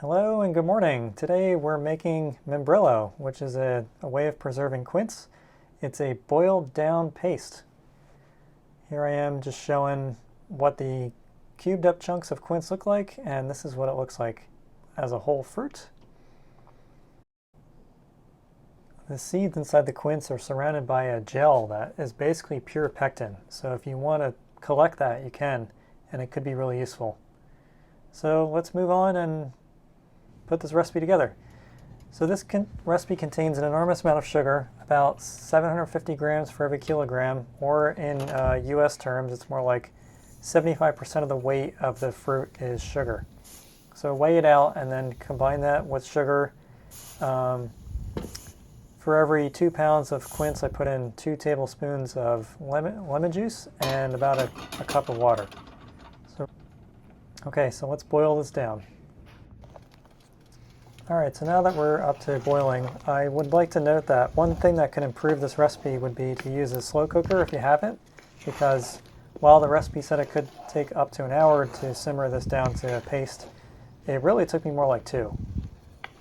Hello and good morning. Today we're making Membrillo, which is a way of preserving quince. It's a boiled down paste. Here I am just showing what the cubed up chunks of quince look like, and this is what it looks like as a whole fruit. The seeds inside the quince are surrounded by a gel that is basically pure pectin. So if you want to collect that, you can, and it could be really useful. So let's move on and put this recipe together. So this recipe contains an enormous amount of sugar, about 750 grams for every kilogram, or in US terms, it's more like 75% of the weight of the fruit is sugar. So weigh it out and then combine that with sugar. For every 2 pounds of quince, I put in 2 tablespoons of lemon juice and about a cup of water. So let's boil this down. Alright, so now that we're up to boiling, I would like to note that one thing that can improve this recipe would be to use a slow cooker if you haven't, because while the recipe said it could take up to an hour to simmer this down to a paste, it really took me more like 2.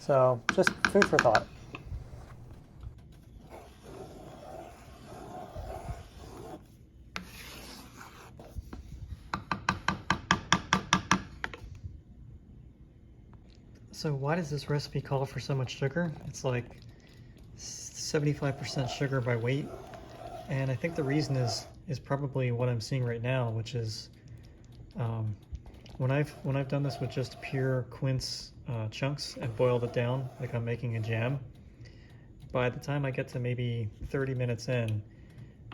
So just food for thought. So why does this recipe call for so much sugar? It's like 75% sugar by weight. And I think the reason is probably what I'm seeing right now, which is when I've done this with just pure quince chunks and boiled it down like I'm making a jam, by the time I get to maybe 30 minutes in,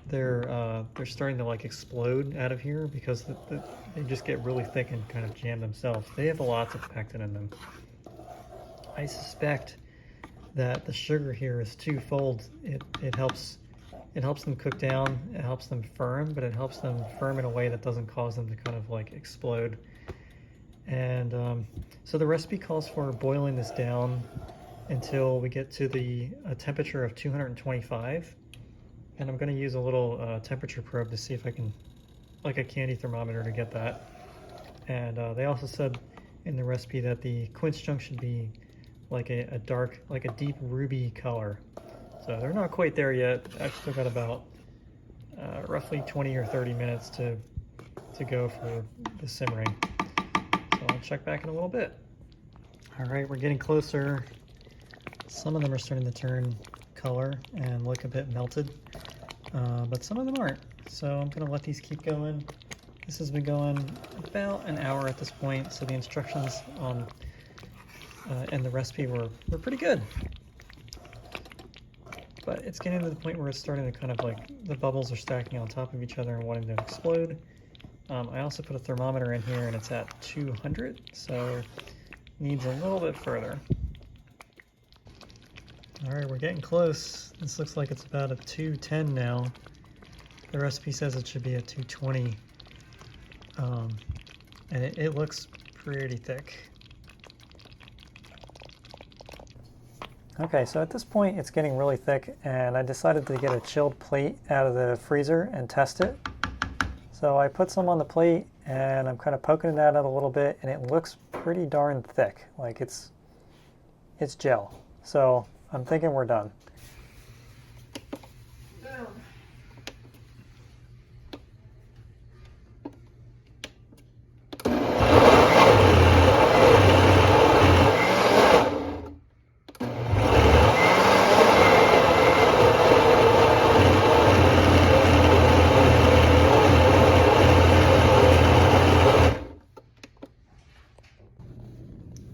they're starting to like explode out of here because they just get really thick and kind of jam themselves. They have lots of pectin in them. I suspect that the sugar here is twofold. It helps them cook down, it helps them firm, but it helps them firm in a way that doesn't cause them to kind of like explode. And so the recipe calls for boiling this down until we get to a temperature of 225. And I'm going to use a little temperature probe to see if I can, like a candy thermometer, to get that. And they also said in the recipe that the quince chunk should be like a dark, like a deep ruby color. So they're not quite there yet. I've still got about roughly 20 or 30 minutes to go for the simmering. So I'll check back in a little bit. All right, we're getting closer. Some of them are starting to turn color and look a bit melted, but some of them aren't. So I'm gonna let these keep going. This has been going about an hour at this point, so the instructions on and the recipe were pretty good. But it's getting to the point where it's starting to kind of like, the bubbles are stacking on top of each other and wanting to explode. I also put a thermometer in here and it's at 200, so needs a little bit further. All right, we're getting close. This looks like it's about a 210 now. The recipe says it should be a 220. And it looks pretty thick. Okay, so at this point it's getting really thick, and I decided to get a chilled plate out of the freezer and test it. So I put some on the plate and I'm kind of poking it out a little bit, and it looks pretty darn thick, like it's gel. So I'm thinking we're done.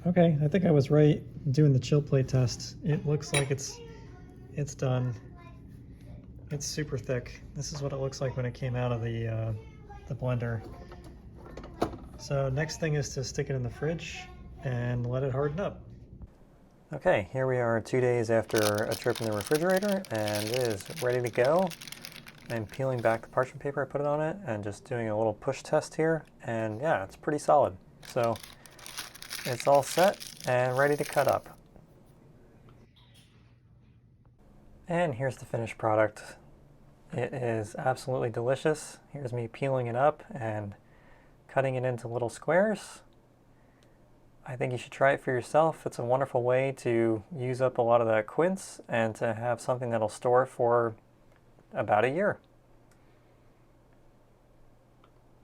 Okay, I think I was right doing the chill plate test. It looks like it's done. It's super thick. This is what it looks like when it came out of the blender. So next thing is to stick it in the fridge and let it harden up. Okay, here we are 2 days after a trip in the refrigerator, and it is ready to go. I'm peeling back the parchment paper I put it on it and just doing a little push test here, and yeah, it's pretty solid. So it's all set and ready to cut up. And here's the finished product. It is absolutely delicious. Here's me peeling it up and cutting it into little squares. I think you should try it for yourself. It's a wonderful way to use up a lot of that quince and to have something that'll store for about a year.